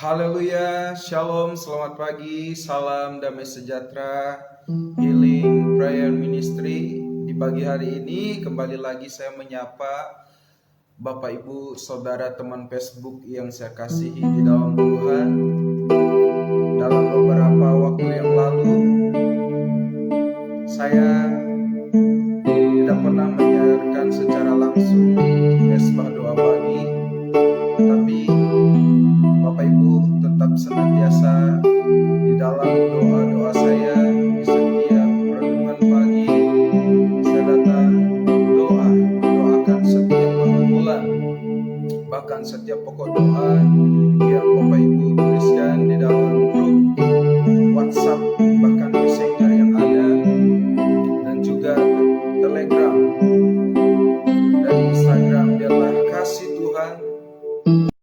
Haleluya, Shalom, selamat pagi, salam damai sejahtera, Healing Prayer Ministry. Di pagi hari ini kembali lagi saya menyapa Bapak Ibu Saudara teman Facebook yang saya kasihi di dalam Tuhan. Dalam beberapa waktu yang lalu saya tidak pernah menyiarkan secara langsung mesbah doa pagi, tetapi Bapak Ibu tetap senantiasa di dalam doa-doa saya. Di setiap renungan pagi saya datang doakan setiap pergumulan, bahkan setiap pokok doa yang Bapak Ibu tuliskan di dalam grup WhatsApp, bahkan Messenger yang ada, dan juga Telegram dan Instagram. Biarlah kasih Tuhan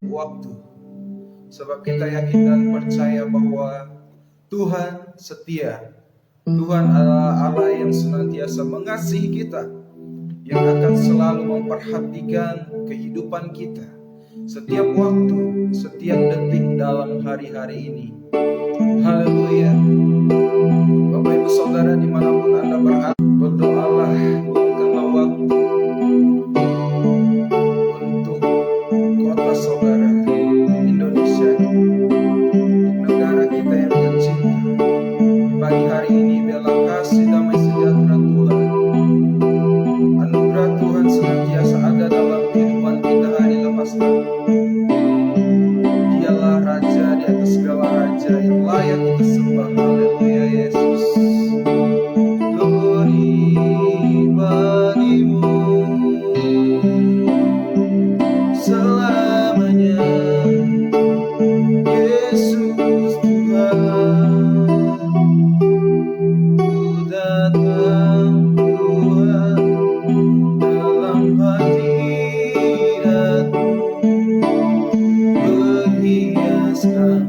waktu, sebab kita yakin dan percaya bahwa Tuhan setia. Tuhan adalah Allah yang senantiasa mengasihi kita, yang akan selalu memperhatikan kehidupan kita setiap waktu, setiap detik dalam hari-hari ini. Haleluya. Bapak Ibu Saudara dimanapun Anda berada, berdoalah, luangkanlah waktu untuk kota saudara Indonesia, negara kita yang tercinta. Di pagi hari ini biarlah kasih damai sejahtera Tuhan, anugerah Tuhan senantiasa ada dalam kehidupan kita hari lepas hari. Dialah Raja di atas segala raja yang layak kita sembah. Haleluya Yesus. Glory bagimu selamanya, Yesus Tuhan. Ku datang Tuhan dalam hadirat-Mu, berhiaskan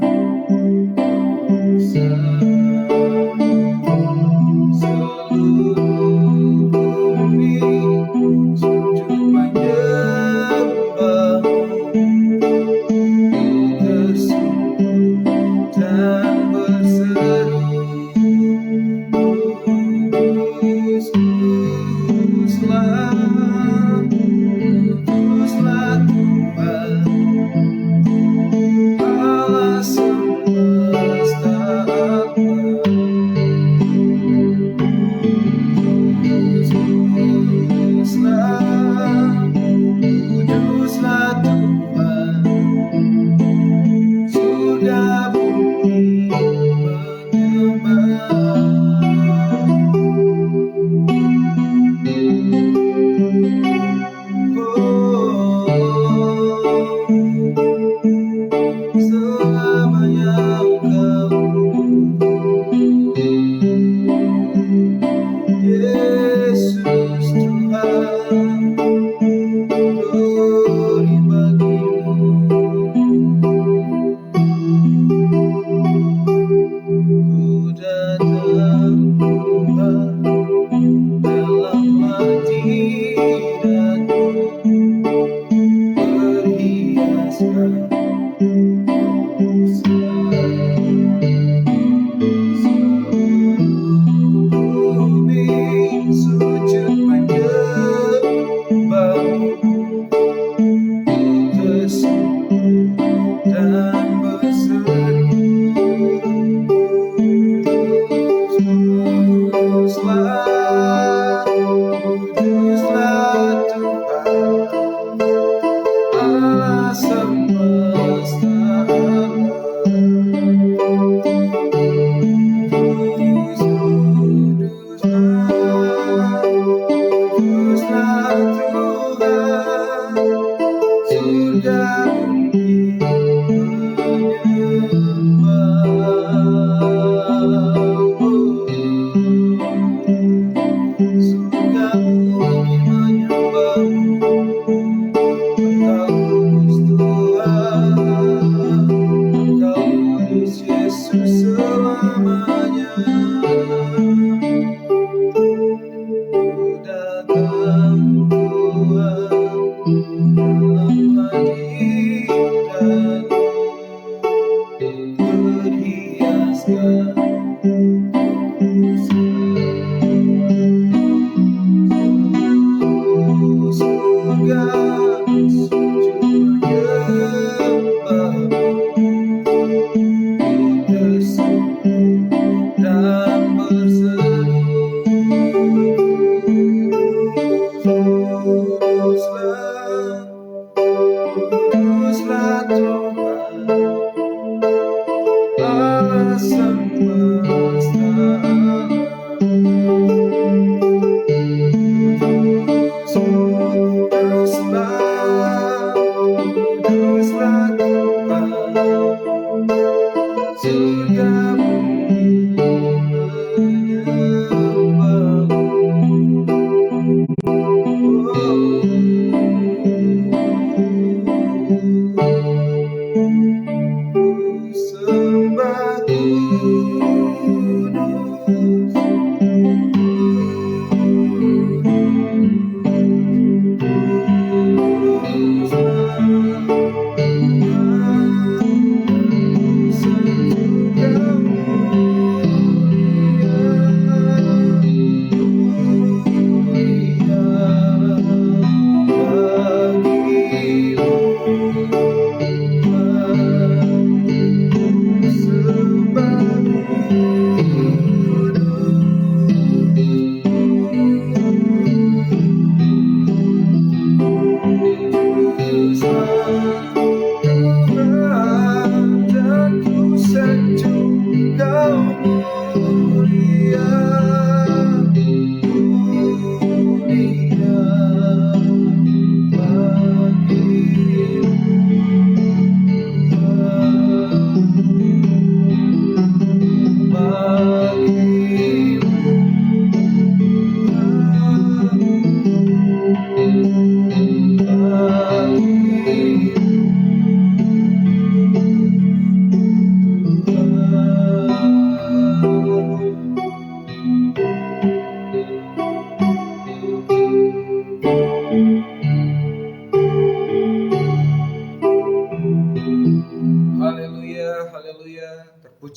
surgamu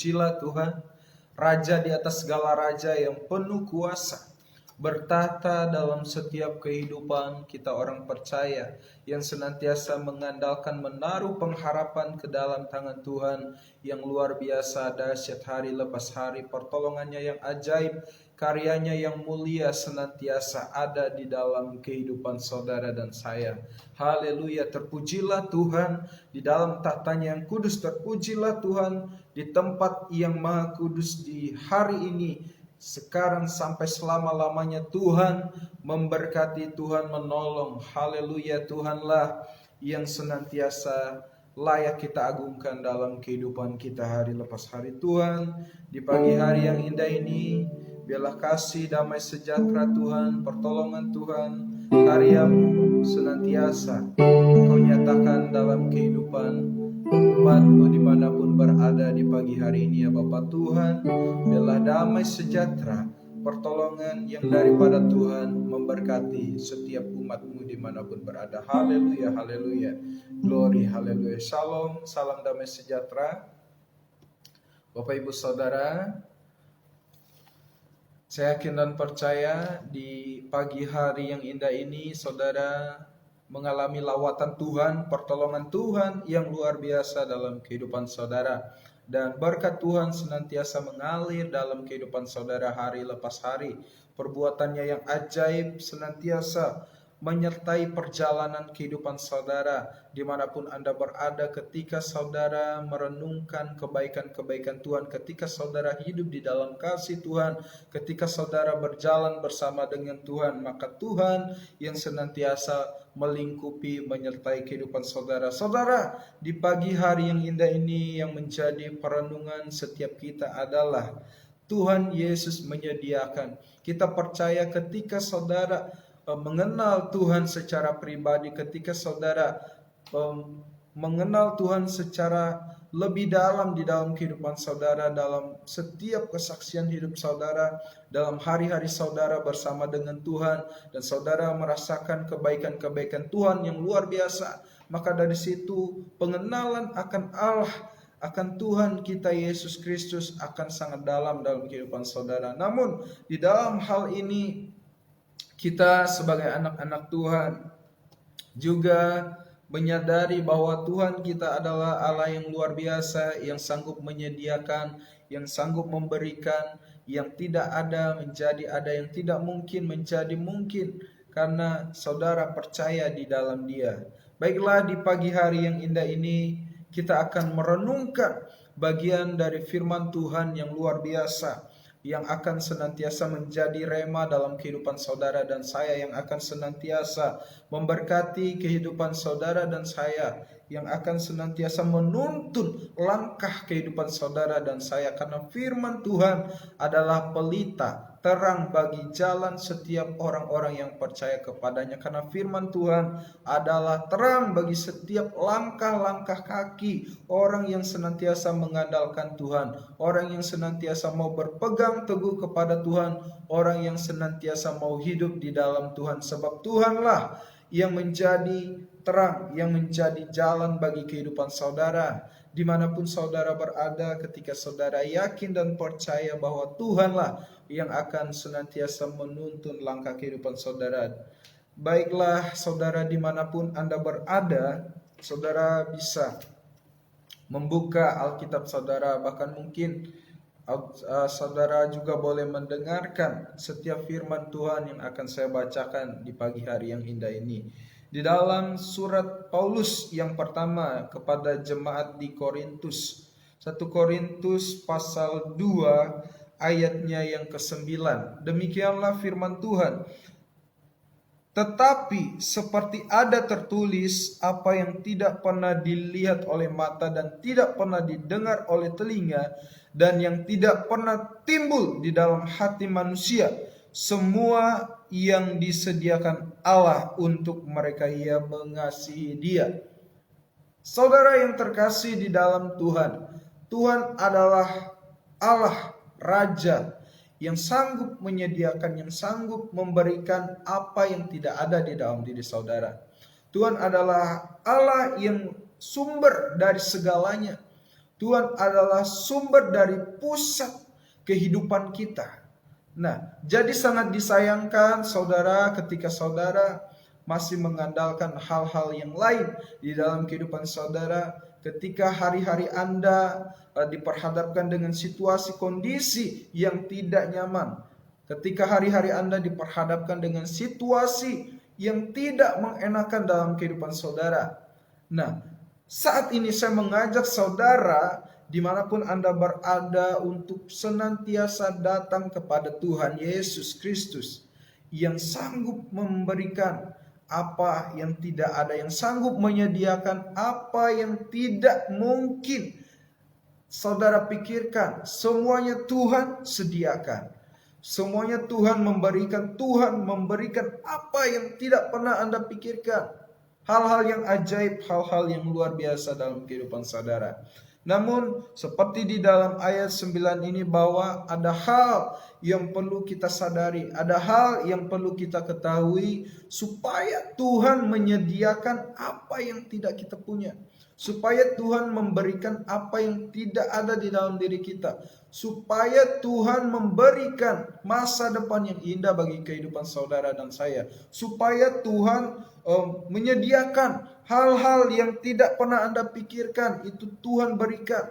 Terpujilah Tuhan, Raja di atas segala raja yang penuh kuasa, bertata dalam setiap kehidupan kita orang percaya, yang senantiasa mengandalkan menaruh pengharapan ke dalam tangan Tuhan yang luar biasa, dahsyat hari lepas hari, pertolongannya yang ajaib, karyanya yang mulia senantiasa ada di dalam kehidupan saudara dan saya. Haleluya, terpujilah Tuhan di dalam tahtanya yang kudus, terpujilah Tuhan di tempat yang maha kudus di hari ini, sekarang sampai selama-lamanya. Tuhan memberkati, Tuhan menolong. Haleluya, Tuhanlah yang senantiasa layak kita agungkan dalam kehidupan kita hari lepas hari. Tuhan, di pagi hari yang indah ini, biarlah kasih, damai sejahtera Tuhan, pertolongan Tuhan, karya-Mu senantiasa Kau nyatakan dalam kehidupan umat-Mu dimanapun berada di pagi hari ini, ya Bapa Tuhan. Biarlah damai sejahtera, pertolongan yang daripada Tuhan memberkati setiap umat-Mu dimanapun berada. Haleluya, haleluya, glory, haleluya. Shalom, salam damai sejahtera Bapak Ibu Saudara. Saya yakin dan percaya di pagi hari yang indah ini saudara mengalami lawatan Tuhan, pertolongan Tuhan yang luar biasa dalam kehidupan saudara. Dan berkat Tuhan senantiasa mengalir dalam kehidupan saudara hari lepas hari. Perbuatannya yang ajaib senantiasa menyertai perjalanan kehidupan saudara dimanapun Anda berada, ketika saudara merenungkan kebaikan-kebaikan Tuhan, ketika saudara hidup di dalam kasih Tuhan, ketika saudara berjalan bersama dengan Tuhan, maka Tuhan yang senantiasa melingkupi, menyertai kehidupan saudara. Saudara, di pagi hari yang indah ini yang menjadi perenungan setiap kita adalah Tuhan Yesus menyediakan. Kita percaya ketika saudara mengenal Tuhan secara pribadi, ketika saudara mengenal Tuhan secara lebih dalam di dalam kehidupan saudara, dalam setiap kesaksian hidup saudara, dalam hari-hari saudara bersama dengan Tuhan, dan saudara merasakan kebaikan-kebaikan Tuhan yang luar biasa, maka dari situ pengenalan akan Allah, akan Tuhan kita Yesus Kristus akan sangat dalam kehidupan saudara. Namun di dalam hal ini kita sebagai anak-anak Tuhan juga menyadari bahwa Tuhan kita adalah Allah yang luar biasa, yang sanggup menyediakan, yang sanggup memberikan, yang tidak ada menjadi ada, yang tidak mungkin menjadi mungkin, karena saudara percaya di dalam Dia. Baiklah, di pagi hari yang indah ini kita akan merenungkan bagian dari firman Tuhan yang luar biasa, yang akan senantiasa menjadi rema dalam kehidupan saudara dan saya, yang akan senantiasa memberkati kehidupan saudara dan saya, yang akan senantiasa menuntun langkah kehidupan saudara dan saya, karena firman Tuhan adalah pelita terang bagi jalan setiap orang-orang yang percaya kepadanya. Karena firman Tuhan adalah terang bagi setiap langkah-langkah kaki orang yang senantiasa mengandalkan Tuhan, orang yang senantiasa mau berpegang teguh kepada Tuhan, orang yang senantiasa mau hidup di dalam Tuhan. Sebab Tuhanlah yang menjadi terang, yang menjadi jalan bagi kehidupan saudara. Dimanapun saudara berada, ketika saudara yakin dan percaya bahwa Tuhanlah yang akan senantiasa menuntun langkah kehidupan saudara. Baiklah saudara, dimanapun Anda berada, saudara bisa membuka Alkitab saudara, bahkan mungkin saudara juga boleh mendengarkan setiap firman Tuhan yang akan saya bacakan di pagi hari yang indah ini. Di dalam surat Paulus yang pertama kepada jemaat di Korintus, 1 Korintus pasal 2 ayatnya yang ke-9. Demikianlah firman Tuhan. Tetapi seperti ada tertulis, apa yang tidak pernah dilihat oleh mata dan tidak pernah didengar oleh telinga dan yang tidak pernah timbul di dalam hati manusia, semua yang disediakan Allah untuk mereka yang mengasihi Dia. Saudara yang terkasih di dalam Tuhan, Tuhan adalah Allah Raja yang sanggup menyediakan, yang sanggup memberikan apa yang tidak ada di dalam diri saudara. Tuhan adalah Allah yang sumber dari segalanya. Tuhan adalah sumber dari pusat kehidupan kita. Nah, jadi sangat disayangkan saudara ketika saudara masih mengandalkan hal-hal yang lain di dalam kehidupan saudara, ketika hari-hari Anda diperhadapkan dengan situasi kondisi yang tidak nyaman, ketika hari-hari Anda diperhadapkan dengan situasi yang tidak mengenakan dalam kehidupan saudara. Nah, saat ini saya mengajak saudara dimanapun Anda berada untuk senantiasa datang kepada Tuhan Yesus Kristus yang sanggup memberikan apa yang tidak ada, yang sanggup menyediakan apa yang tidak mungkin saudara pikirkan. Semuanya Tuhan sediakan, semuanya Tuhan memberikan. Tuhan memberikan apa yang tidak pernah Anda pikirkan, hal-hal yang ajaib, hal-hal yang luar biasa dalam kehidupan saudara. Namun seperti di dalam ayat 9 ini, bahwa ada hal yang perlu kita sadari, ada hal yang perlu kita ketahui, supaya Tuhan menyediakan apa yang tidak kita punya, supaya Tuhan memberikan apa yang tidak ada di dalam diri kita, supaya Tuhan memberikan masa depan yang indah bagi kehidupan saudara dan saya, supaya Tuhan menyediakan hal-hal yang tidak pernah Anda pikirkan, itu Tuhan berikan.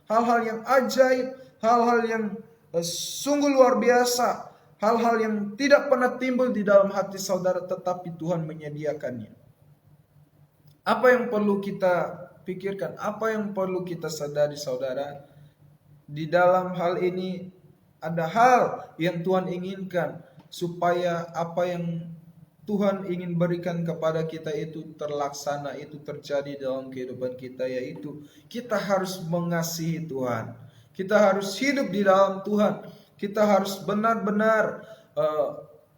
Hal-hal yang ajaib, hal-hal yang sungguh luar biasa, hal-hal yang tidak pernah timbul di dalam hati saudara, tetapi Tuhan menyediakannya. Apa yang perlu kita pikirkan, apa yang perlu kita sadari saudara? Di dalam hal ini ada hal yang Tuhan inginkan, supaya apa yang Tuhan ingin berikan kepada kita itu terlaksana, itu terjadi dalam kehidupan kita, yaitu kita harus mengasihi Tuhan. Kita harus hidup di dalam Tuhan. Kita harus benar-benar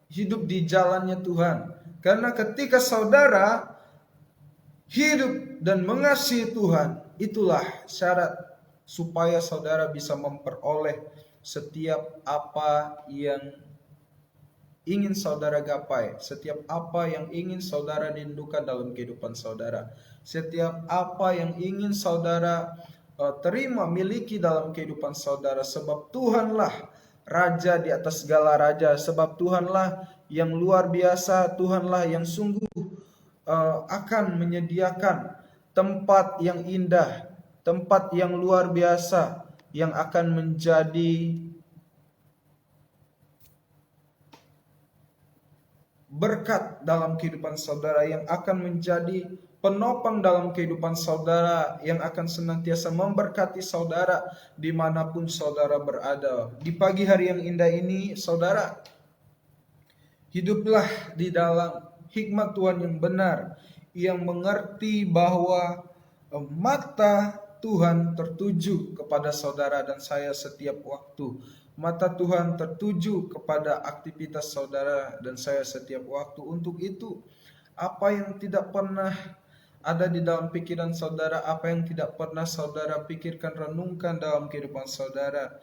hidup di jalannya Tuhan. Karena ketika saudara hidup dan mengasihi Tuhan, itulah syarat supaya saudara bisa memperoleh setiap apa yang ingin saudara gapai, setiap apa yang ingin saudara rindukan dalam kehidupan saudara, setiap apa yang ingin saudara terima, miliki dalam kehidupan saudara. Sebab Tuhanlah Raja di atas segala raja, sebab Tuhanlah yang luar biasa, Tuhanlah yang sungguh akan menyediakan tempat yang indah, tempat yang luar biasa, yang akan menjadi berkat dalam kehidupan saudara, yang akan menjadi penopang dalam kehidupan saudara, yang akan senantiasa memberkati saudara dimanapun saudara berada. Di pagi hari yang indah ini saudara, hiduplah di dalam hikmat Tuhan yang benar, yang mengerti bahwa mata Tuhan tertuju kepada saudara dan saya setiap waktu. Mata Tuhan tertuju kepada aktivitas saudara dan saya setiap waktu. Untuk itu, apa yang tidak pernah ada di dalam pikiran saudara, apa yang tidak pernah saudara pikirkan, renungkan dalam kehidupan saudara,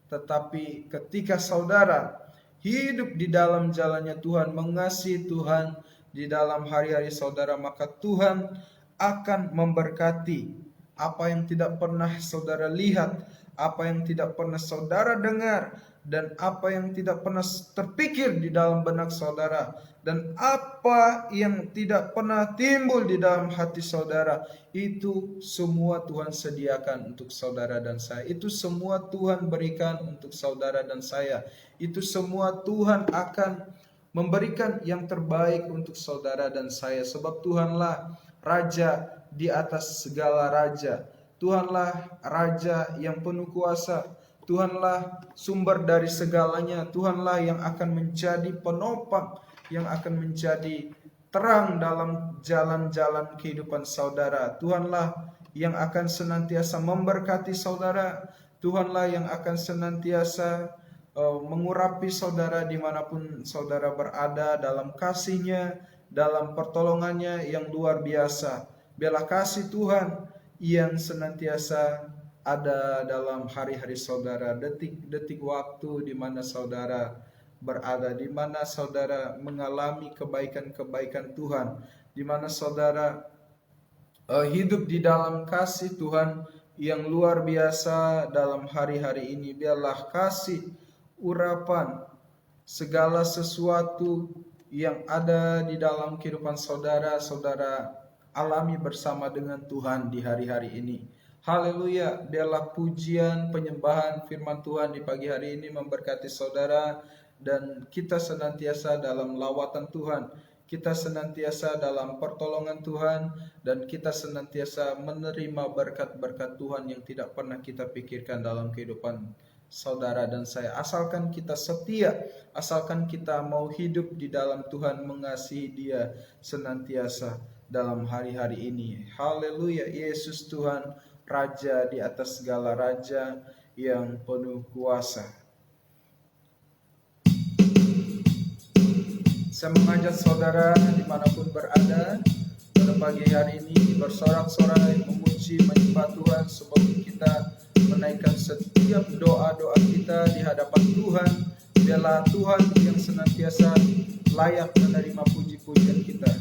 tetapi ketika saudara hidup di dalam jalannya Tuhan, mengasihi Tuhan di dalam hari-hari saudara, maka Tuhan akan memberkati apa yang tidak pernah saudara lihat, apa yang tidak pernah saudara dengar, dan apa yang tidak pernah terpikir di dalam benak saudara, dan apa yang tidak pernah timbul di dalam hati saudara, itu semua Tuhan sediakan untuk saudara dan saya. Itu semua Tuhan berikan untuk saudara dan saya. Itu semua Tuhan akan memberikan yang terbaik untuk saudara dan saya. Sebab Tuhanlah Raja di atas segala raja. Tuhanlah Raja yang penuh kuasa. Tuhanlah sumber dari segalanya. Tuhanlah yang akan menjadi penopang, yang akan menjadi terang dalam jalan-jalan kehidupan saudara. Tuhanlah yang akan senantiasa memberkati saudara. Tuhanlah yang akan senantiasa mengurapi saudara dimanapun saudara berada, dalam kasih-Nya, dalam pertolongannya yang luar biasa. Biarlah kasih Tuhan yang senantiasa ada dalam hari-hari saudara, detik-detik waktu di mana saudara berada, di mana saudara mengalami kebaikan-kebaikan Tuhan, di mana saudara hidup di dalam kasih Tuhan yang luar biasa dalam hari-hari ini. Biarlah kasih, urapan, segala sesuatu yang ada di dalam kehidupan saudara, saudara alami bersama dengan Tuhan di hari-hari ini. Haleluya. Biarlah pujian, penyembahan firman Tuhan di pagi hari ini memberkati saudara, dan kita senantiasa dalam lawatan Tuhan, kita senantiasa dalam pertolongan Tuhan, dan kita senantiasa menerima berkat-berkat Tuhan yang tidak pernah kita pikirkan dalam kehidupan saudara dan saya. Asalkan kita setia, asalkan kita mau hidup di dalam Tuhan, mengasihi Dia senantiasa dalam hari-hari ini. Haleluya. Yesus Tuhan, Raja di atas segala raja, yang penuh kuasa. Saya mengajak saudara dimanapun berada pada pagi hari ini bersorak-sorai, memuji, menyembah Tuhan, sebab kita menaikkan setiap doa-doa kita di hadapan Tuhan. Biarlah Tuhan yang senantiasa layak menerima puji-pujian kita.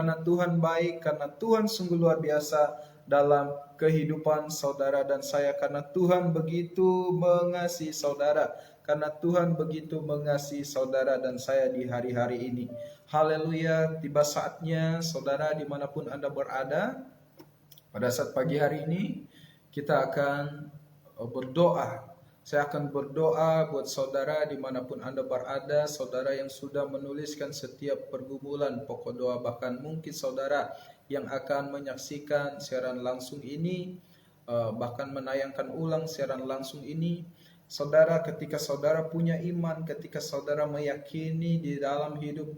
karena Tuhan baik, karena Tuhan sungguh luar biasa dalam kehidupan saudara dan saya, karena Tuhan begitu mengasihi saudara, karena Tuhan begitu mengasihi saudara dan saya di hari-hari ini. Haleluya, tiba saatnya saudara dimanapun Anda berada, pada saat pagi hari ini kita akan berdoa. Saya akan berdoa buat saudara dimanapun Anda berada, saudara yang sudah menuliskan setiap pergumulan pokok doa, bahkan mungkin saudara yang akan menyaksikan siaran langsung ini, bahkan menayangkan ulang siaran langsung ini. Saudara, ketika saudara punya iman, ketika saudara meyakini di dalam hidup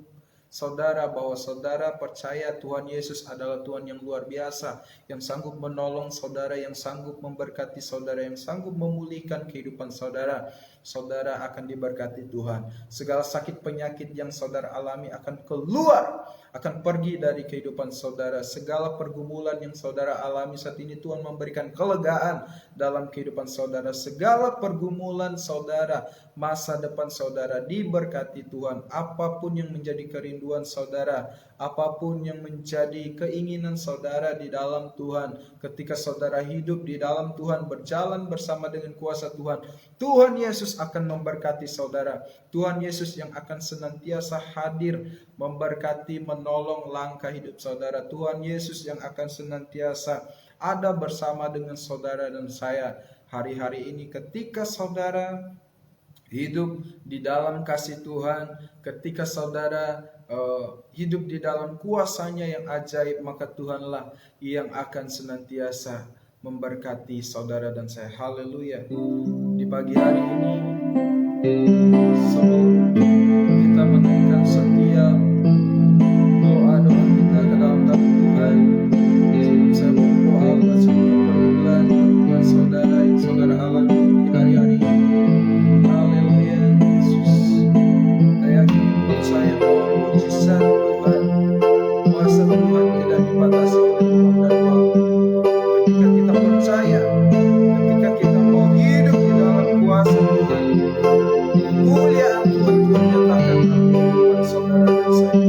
saudara bahwa saudara percaya Tuhan Yesus adalah Tuhan yang luar biasa, yang sanggup menolong saudara, yang sanggup memberkati saudara, yang sanggup memulihkan kehidupan saudara, saudara akan diberkati Tuhan. Segala sakit penyakit yang saudara alami akan keluar, akan pergi dari kehidupan saudara. Segala pergumulan yang saudara alami saat ini, Tuhan memberikan kelegaan dalam kehidupan saudara. Segala pergumulan saudara, masa depan saudara diberkati Tuhan. Apapun yang menjadi kerinduan saudara, apapun yang menjadi keinginan saudara di dalam Tuhan, ketika saudara hidup di dalam Tuhan, berjalan bersama dengan kuasa Tuhan, Tuhan Yesus akan memberkati saudara. Tuhan Yesus yang akan senantiasa hadir memberkati, menolong langkah hidup saudara. Tuhan Yesus yang akan senantiasa ada bersama dengan saudara dan saya hari-hari ini. Ketika saudara hidup di dalam kasih Tuhan, ketika saudara hidup di dalam kuasanya yang ajaib, maka Tuhanlah yang akan senantiasa memberkati saudara dan saya. Haleluya. Di pagi hari ini, sebelum kita menaikkan setiap doa-doa kita ke dalam tangan Tuhan, sebelum saya berdoa buat semua pergumulan buat saudara yang saudara alami di hari-hari ini. Haleluya, Yesus. Kita yakin percaya bahwa mujizat Tuhan, kuasa Tuhan tidak dibatasi oleh ruang dan waktu. Ketika kita percaya, ketika kita mau hidup di dalam kuasa Tuhan, kemuliaan Tuhan nyatakan dalam kehidupan saudara dan saya.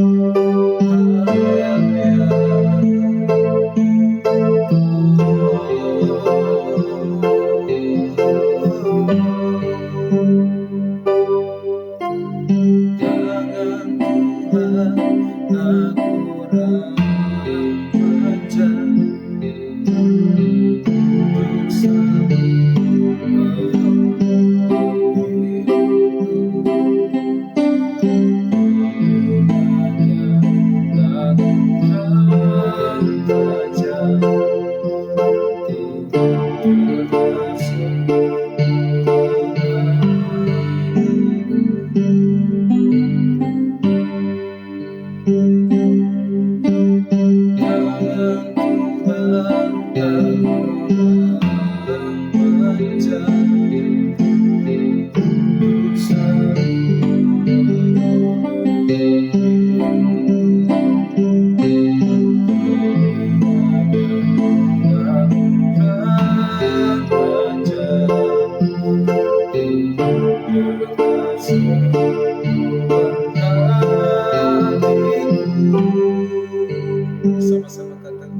Sama-sama katakan,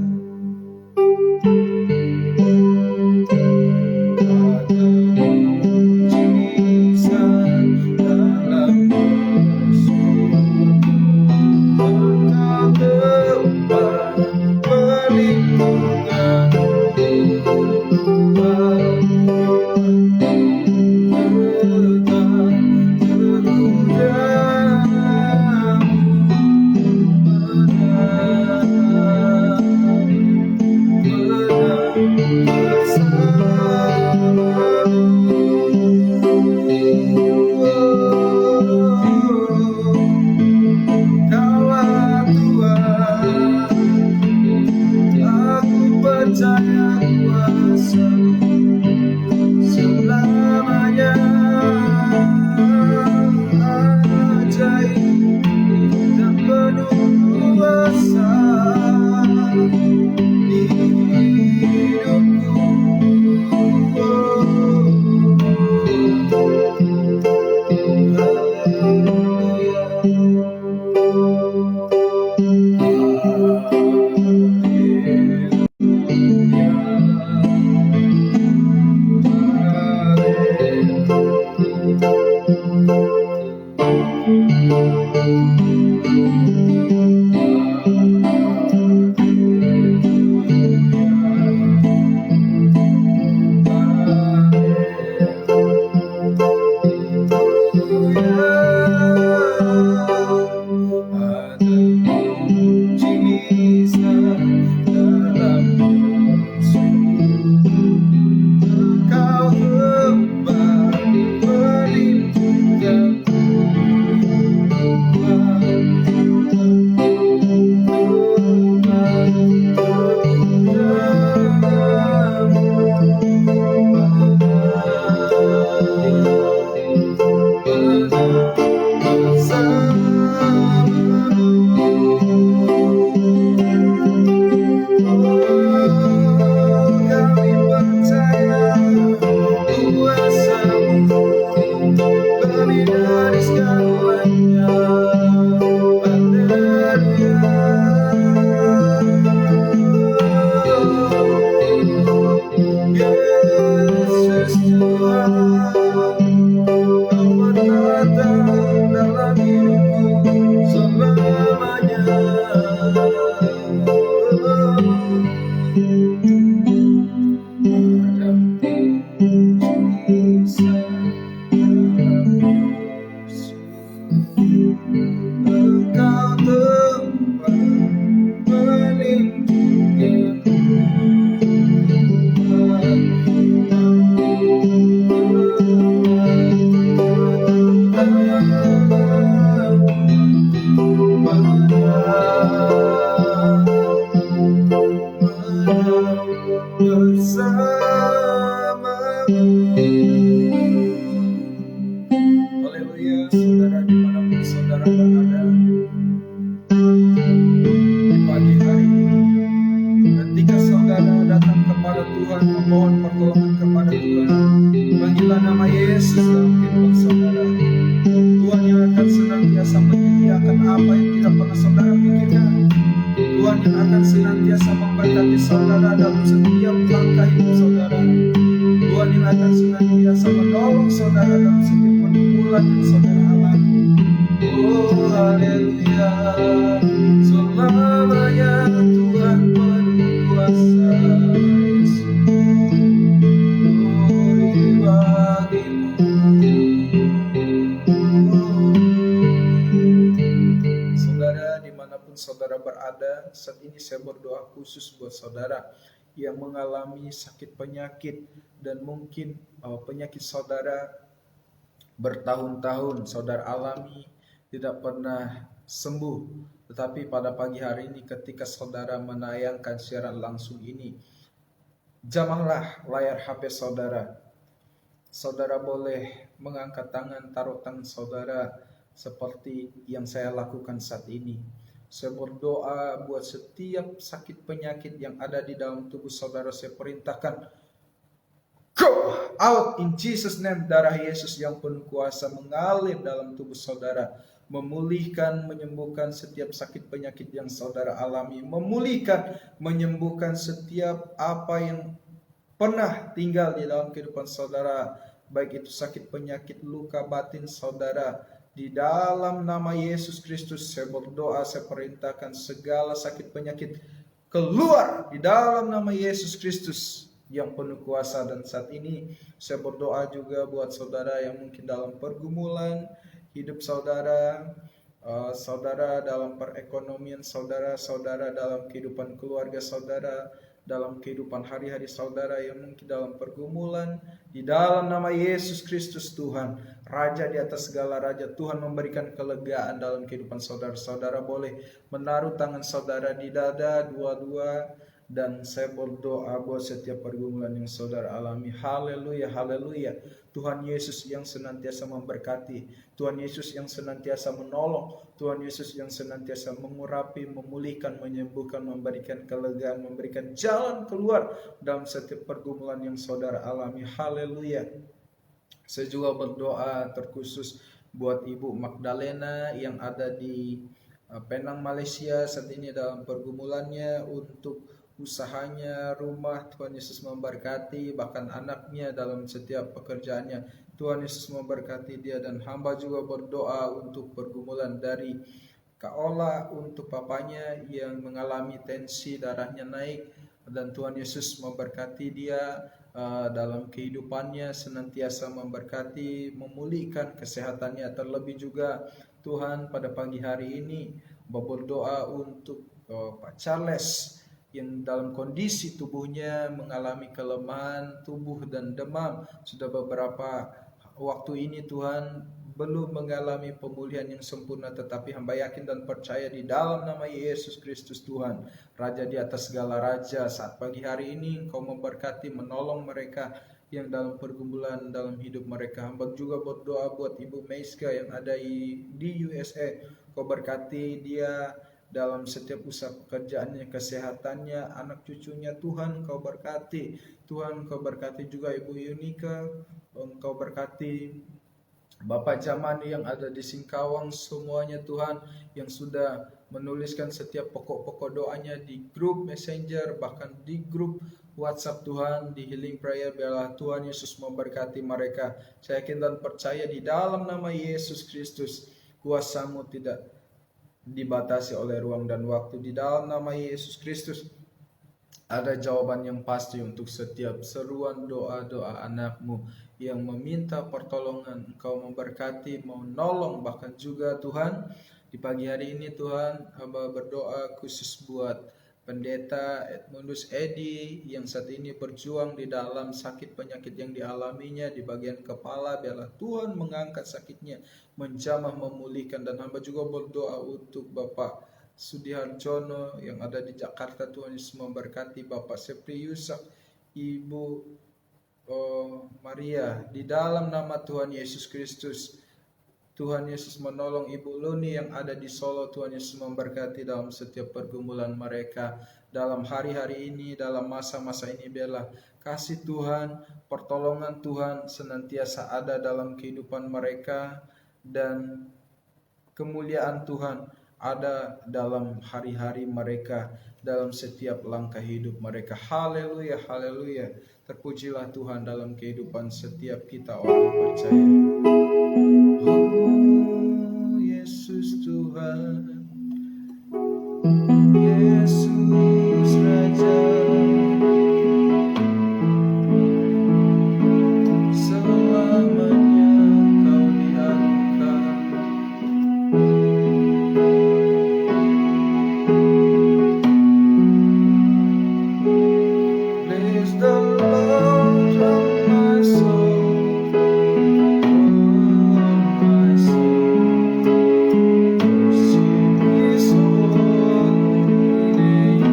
ada Tuhan, Kau berkata dalam hidupku selamanya. Engkau tempat Haleluya, saudara, dimanapun saudara berada di pagi hari ini, ketika saudara datang kepada Tuhan, memohon pertolongan kepada Tuhan, panggillah nama Yesus dalam kehidupan saudara. Tuhan yang akan senantiasa menyediakan apa yang tidak pernah saudara pikirkan. Tuhan yang akan senantiasa memberkati saudara dalam setiap langkah hidup saudara. Tuhan yang akan senantiasa menolong saudara dalam setiap pergumulan yang saudara alami. Oh haleluya, selamanya Tuhan berkuasa. Glory bagimu. Saudara, dimanapun saudara berada, saat ini saya berdoa khusus buat saudara yang mengalami sakit penyakit, dan mungkin penyakit saudara bertahun-tahun saudara alami tidak pernah sembuh. Tetapi pada pagi hari ini ketika saudara menayangkan siaran langsung ini, jamahlah layar HP saudara. Saudara boleh mengangkat tangan, taruh tangan saudara seperti yang saya lakukan saat ini. Saya berdoa buat setiap sakit penyakit yang ada di dalam tubuh saudara. Saya perintahkan, go out in Jesus name. Darah Yesus yang penuh kuasa mengalir dalam tubuh saudara, memulihkan, menyembuhkan setiap sakit penyakit yang saudara alami, memulihkan, menyembuhkan setiap apa yang pernah tinggal di dalam kehidupan saudara, baik itu sakit penyakit, luka batin saudara. Di dalam nama Yesus Kristus saya berdoa, saya perintahkan segala sakit penyakit keluar di dalam nama Yesus Kristus yang penuh kuasa. Dan saat ini saya berdoa juga buat saudara yang mungkin dalam pergumulan hidup saudara, saudara dalam perekonomian saudara, saudara dalam kehidupan keluarga saudara, dalam kehidupan hari-hari saudara yang mungkin dalam pergumulan. Di dalam nama Yesus Kristus Tuhan, Raja di atas segala raja, Tuhan memberikan kelegaan dalam kehidupan saudara. Saudara boleh menaruh tangan saudara di dada dua-dua, dan saya berdoa buat setiap pergumulan yang saudara alami. Haleluya, haleluya. Tuhan Yesus yang senantiasa memberkati, Tuhan Yesus yang senantiasa menolong, Tuhan Yesus yang senantiasa mengurapi, memulihkan, menyembuhkan, memberikan kelegaan, memberikan jalan keluar dalam setiap pergumulan yang saudara alami. Haleluya. Saya juga berdoa terkhusus buat Ibu Magdalena yang ada di Penang, Malaysia saat ini dalam pergumulannya untuk usahanya, rumah. Tuhan Yesus memberkati, bahkan anaknya dalam setiap pekerjaannya. Tuhan Yesus memberkati dia. Dan hamba juga berdoa untuk pergumulan dari Kak Ola, untuk papanya yang mengalami tensi darahnya naik, dan Tuhan Yesus memberkati dia dalam kehidupannya, senantiasa memberkati, memulihkan kesehatannya. Terlebih juga Tuhan pada pagi hari ini berdoa untuk Pak Charles yang dalam kondisi tubuhnya mengalami kelemahan tubuh dan demam. Sudah beberapa waktu ini Tuhan belum mengalami pemulihan yang sempurna, tetapi hamba yakin dan percaya di dalam nama Yesus Kristus Tuhan, Raja di atas segala raja, saat pagi hari ini Engkau memberkati, menolong mereka yang dalam pergumulan dalam hidup mereka. Hamba juga berdoa buat Ibu Meiska yang ada di USA. Kau berkati dia dalam setiap usaha pekerjaannya, kesehatannya, anak cucunya. Tuhan Kau berkati. Tuhan Kau berkati juga Ibu Yunika. Engkau berkati Bapak Jamani yang ada di Singkawang, semuanya Tuhan yang sudah menuliskan setiap pokok-pokok doanya di grup Messenger, bahkan di grup WhatsApp Tuhan di Healing Prayer. Biarlah Tuhan Yesus memberkati mereka. Saya yakin dan percaya di dalam nama Yesus Kristus, kuasa-Mu tidak dibatasi oleh ruang dan waktu. Di dalam nama Yesus Kristus ada jawaban yang pasti untuk setiap seruan doa-doa anak-Mu yang meminta pertolongan. Engkau memberkati, menolong, bahkan juga Tuhan di pagi hari ini Tuhan, hamba berdoa khusus buat Pendeta Edmundus Edi yang saat ini berjuang di dalam sakit penyakit yang dialaminya di bagian kepala. Biarlah Tuhan mengangkat sakitnya, menjamah, memulihkan. Dan hamba juga berdoa untuk Bapak Sudiharjono yang ada di Jakarta. Tuhan Yesus memberkati Bapak Sepri Yusak, Ibu Maria. Di dalam nama Tuhan Yesus Kristus, Tuhan Yesus menolong Ibu Luni yang ada di Solo. Tuhan Yesus memberkati dalam setiap pergumulan mereka dalam hari-hari ini, dalam masa-masa ini. Biarlah kasih Tuhan, pertolongan Tuhan senantiasa ada dalam kehidupan mereka, dan kemuliaan Tuhan ada dalam hari-hari mereka, dalam setiap langkah hidup mereka. Haleluya, haleluya. Terpujilah Tuhan dalam kehidupan setiap kita orang percaya. Oh Yesus Tuhan, Yesus Raja, selamanya Kau diagungkan. Bless the Lord, oh my soul, oh my soul, worship His holy name.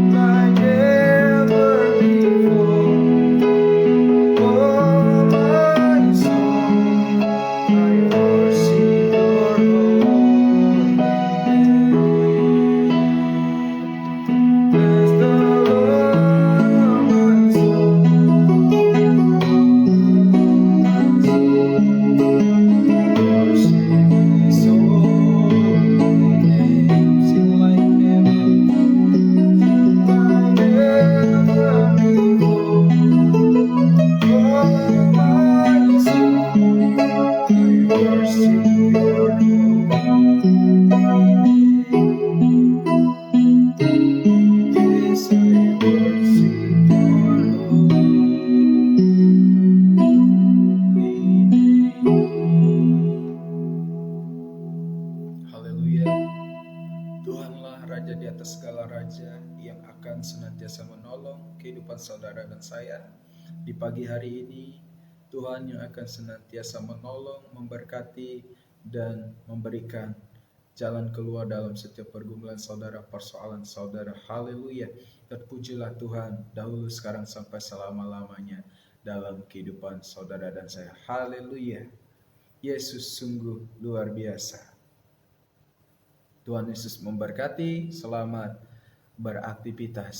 Like never before, oh my soul, I worship Your holy name. Bless the Lord, my soul, worship His holy name. Sing like never before. Oh my soul, I worship Your holy name. Yes, I worship Your holy name. Haleluya. Tuhanlah Raja di atas segala raja, yang akan senantiasa menolong kehidupan saudara dan saya di pagi hari ini. Tuhan yang akan senantiasa menolong, memberkati, dan memberikan jalan keluar dalam setiap pergumulan saudara, persoalan saudara. Haleluya. Terpujilah Tuhan dahulu, sekarang, sampai selama-lamanya dalam kehidupan saudara dan saya. Haleluya. Yesus sungguh luar biasa. Tuhan Yesus memberkati. Selamat beraktivitas.